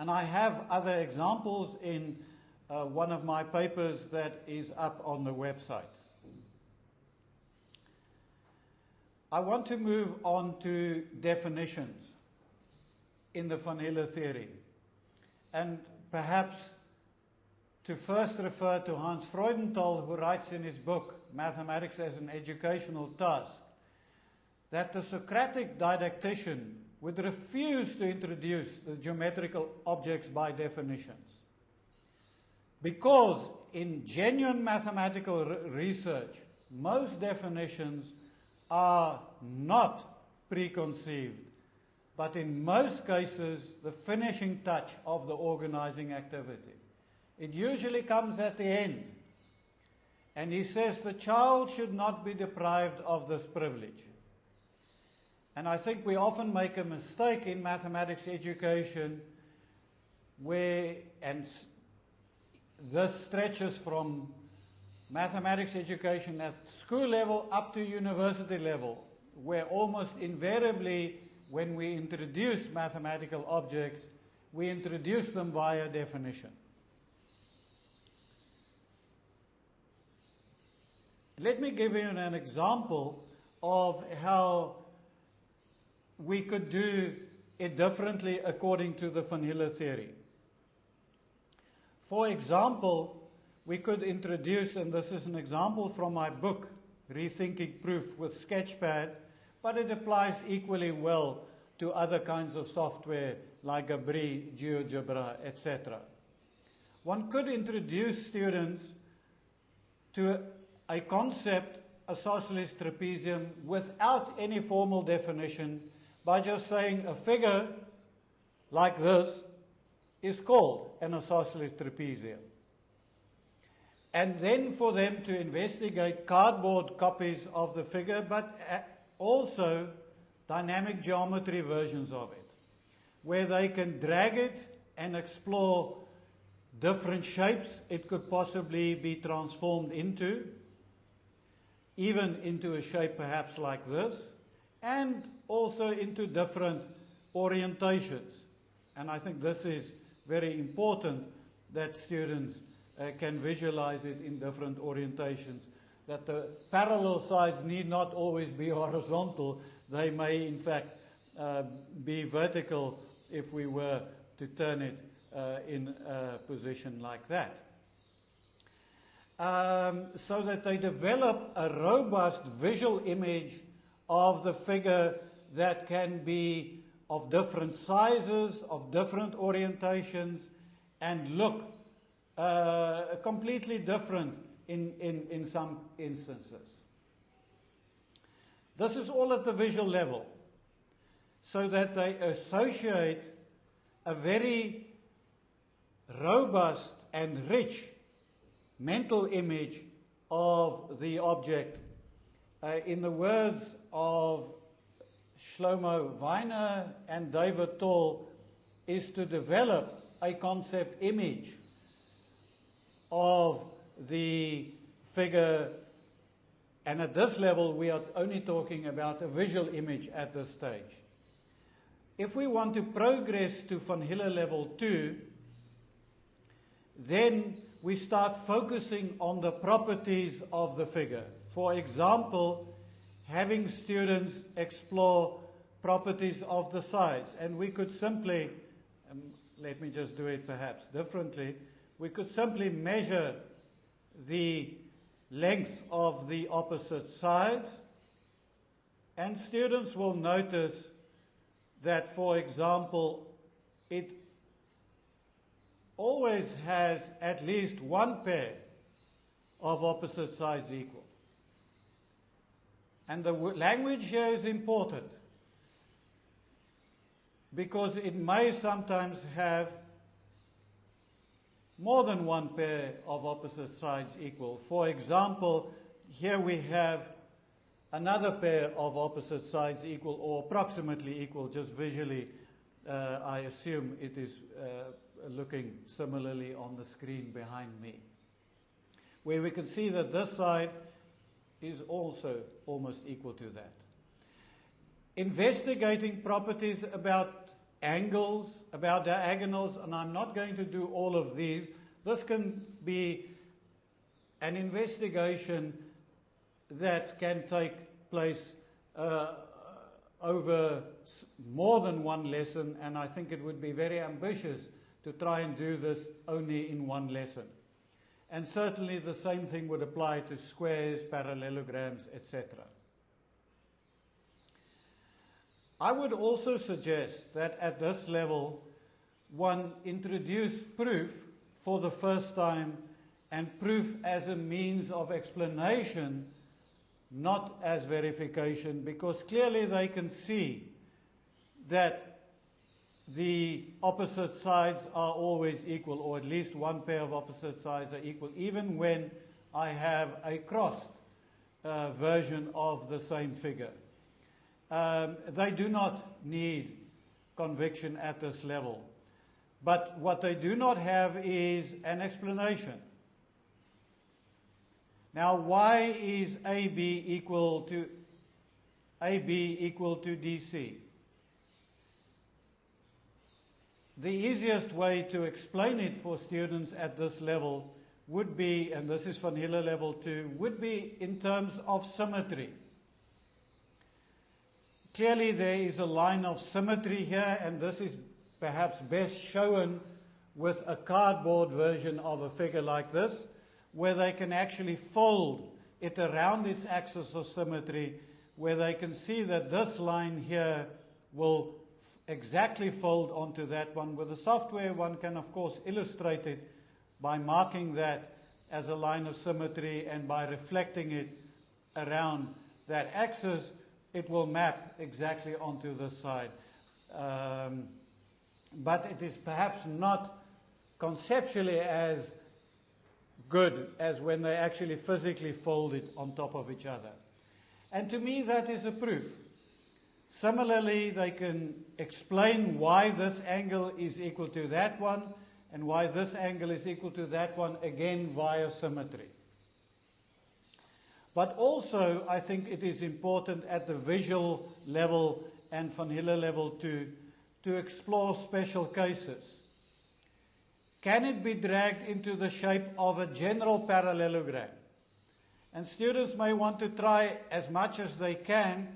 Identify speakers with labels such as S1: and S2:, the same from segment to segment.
S1: And I have other examples in one of my papers that is up on the website. I want to move on to definitions in the Van Hiele theory. And perhaps to first refer to Hans Freudenthal, who writes in his book, Mathematics as an Educational Task, that the Socratic didactician would refuse to introduce the geometrical objects by definitions. Because in genuine mathematical research, most definitions are not preconceived, but in most cases, the finishing touch of the organizing activity. It usually comes at the end. And he says the child should not be deprived of this privilege. And I think we often make a mistake in mathematics education where, and this stretches from mathematics education at school level up to university level, where almost invariably when we introduce mathematical objects, we introduce them via definition. Let me give you an example of how we could do it differently according to the Van Hiele theory. For example, we could introduce, and this is an example from my book, Rethinking Proof with Sketchpad, but it applies equally well to other kinds of software like Abri, GeoGebra, etc. One could introduce students to a concept, a isosceles trapezium, without any formal definition, by just saying a figure like this is called an isosceles trapezium. And then for them to investigate cardboard copies of the figure, but also dynamic geometry versions of it, where they can drag it and explore different shapes it could possibly be transformed into, even into a shape perhaps like this, and also into different orientations. And I think this is very important, that students can visualize it in different orientations, that the parallel sides need not always be horizontal. They may in fact be vertical if we were to turn it in a position like that. So that they develop a robust visual image of the figure that can be of different sizes, of different orientations, and look completely different in some instances. This is all at the visual level, so that they associate a very robust and rich mental image of the object. In the words of Shlomo Weiner and David Tall, is to develop a concept image of the figure, and at this level we are only talking about a visual image at this stage. If we want to progress to Van Hiele level 2, then we start focusing on the properties of the figure. For example, having students explore properties of the sides. And we could simply, let me just do it perhaps differently, we could simply measure the lengths of the opposite sides, and students will notice that, for example, it always has at least one pair of opposite sides equal. And the language here is important, because it may sometimes have more than one pair of opposite sides equal. For example, here we have another pair of opposite sides equal, or approximately equal, just visually. I assume it is looking similarly on the screen behind me, where we can see that this side is also almost equal to that. Investigating properties about angles, about diagonals, and I'm not going to do all of these. This can be an investigation that can take place over more than one lesson, and I think it would be very ambitious to try and do this only in one lesson. And certainly the same thing would apply to squares, parallelograms, etc. I would also suggest that at this level one introduce proof for the first time, and proof as a means of explanation, not as verification, because clearly they can see that the opposite sides are always equal, or at least one pair of opposite sides are equal, even when I have a crossed version of the same figure. They do not need conviction at this level. But what they do not have is an explanation. Now, why is AB equal to DC? The easiest way to explain it for students at this level would be, and this is Van Hiele level 2, would be in terms of symmetry. Clearly there is a line of symmetry here, and this is perhaps best shown with a cardboard version of a figure like this, where they can actually fold it around its axis of symmetry, where they can see that this line here will exactly fold onto that one. With the software, one can of course illustrate it by marking that as a line of symmetry, and by reflecting it around that axis, it will map exactly onto this side. But it is perhaps not conceptually as good as when they actually physically fold it on top of each other. And to me, that is a proof. Similarly, they can explain why this angle is equal to that one, and why this angle is equal to that one, again via symmetry. But also, I think it is important at the visual level and Van Hiele level 2 to explore special cases. Can it be dragged into the shape of a general parallelogram? And students may want to try as much as they can.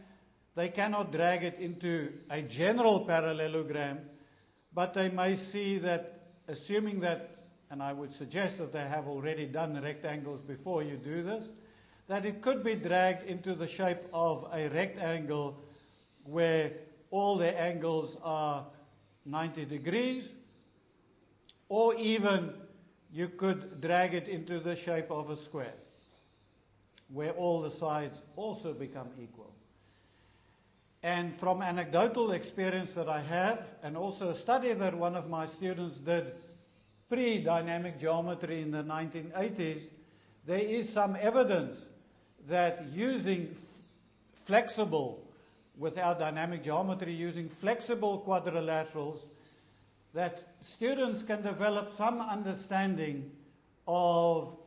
S1: They cannot drag it into a general parallelogram, but they may see that, assuming that, and I would suggest that they have already done rectangles before you do this, that it could be dragged into the shape of a rectangle where all the angles are 90 degrees, or even you could drag it into the shape of a square, where all the sides also become equal. And from anecdotal experience that I have, and also a study that one of my students did pre-dynamic geometry in the 1980s, there is some evidence that using flexible, without dynamic geometry, using flexible quadrilaterals, that students can develop some understanding of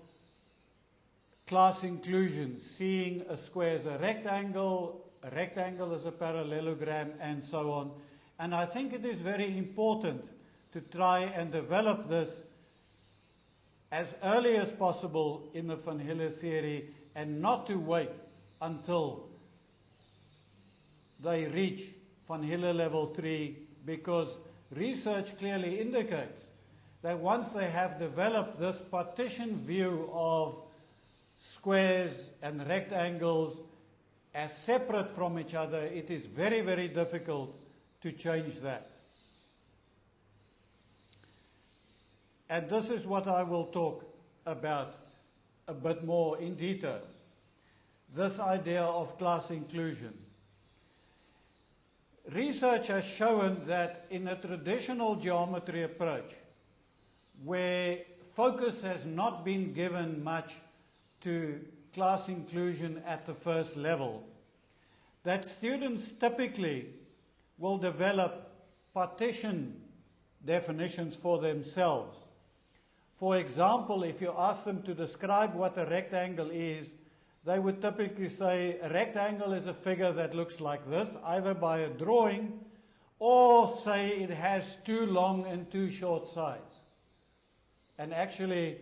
S1: class inclusion, seeing a square as a rectangle as a parallelogram, and so on. And I think it is very important to try and develop this as early as possible in the Van Hiele theory, and not to wait until they reach Van Hiele level 3, because research clearly indicates that once they have developed this partition view of squares and rectangles as separate from each other, it is very, very difficult to change that. And this is what I will talk about a bit more in detail. This idea of class inclusion. Research has shown that in a traditional geometry approach, where focus has not been given much to class inclusion at the first level, that students typically will develop partition definitions for themselves. For example, if you ask them to describe what a rectangle is, they would typically say a rectangle is a figure that looks like this, either by a drawing or say it has too long and too short sides. And actually,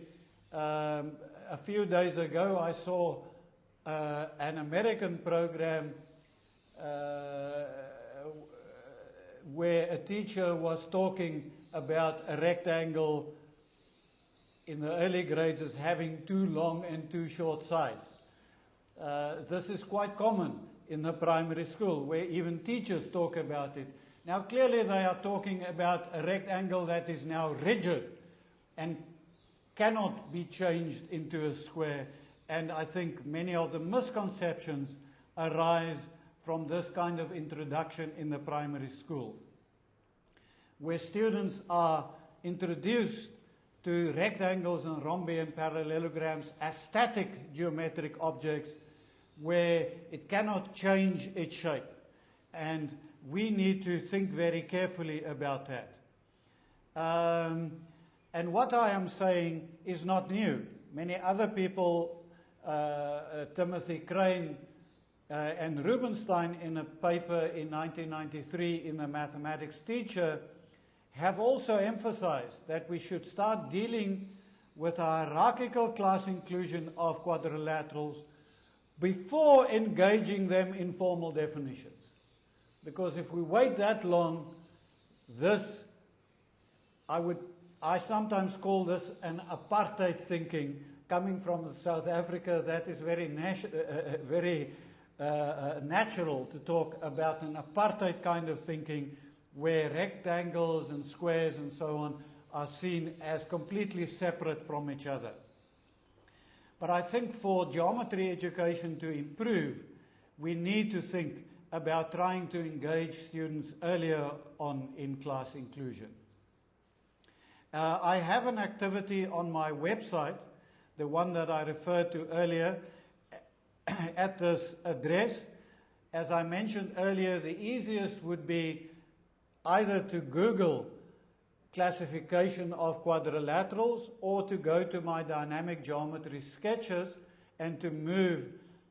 S1: a few days ago I saw an American program where a teacher was talking about a rectangle in the early grades as having too long and too short sides. This is quite common in the primary school, where even teachers talk about it. Now, clearly they are talking about a rectangle that is now rigid and cannot be changed into a square. And I think many of the misconceptions arise from this kind of introduction in the primary school, where students are introduced to rectangles and rhombi and parallelograms as static geometric objects where it cannot change its shape. And we need to think very carefully about that. And what I am saying is not new. Many other people, Timothy Crane and Rubinstein in a paper in 1993 in the Mathematics Teacher, have also emphasized that we should start dealing with hierarchical class inclusion of quadrilaterals before engaging them in formal definitions. Because if we wait that long, I sometimes call this an apartheid thinking coming from South Africa. That is very natural to talk about an apartheid kind of thinking, where rectangles and squares and so on are seen as completely separate from each other. But I think for geometry education to improve, we need to think about trying to engage students earlier on in class inclusion. I have an activity on my website, the one that I referred to earlier, at this address. As I mentioned earlier, the easiest would be either to Google classification of quadrilaterals or to go to my dynamic geometry sketches and to move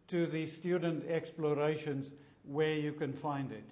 S1: to the student explorations where you can find it.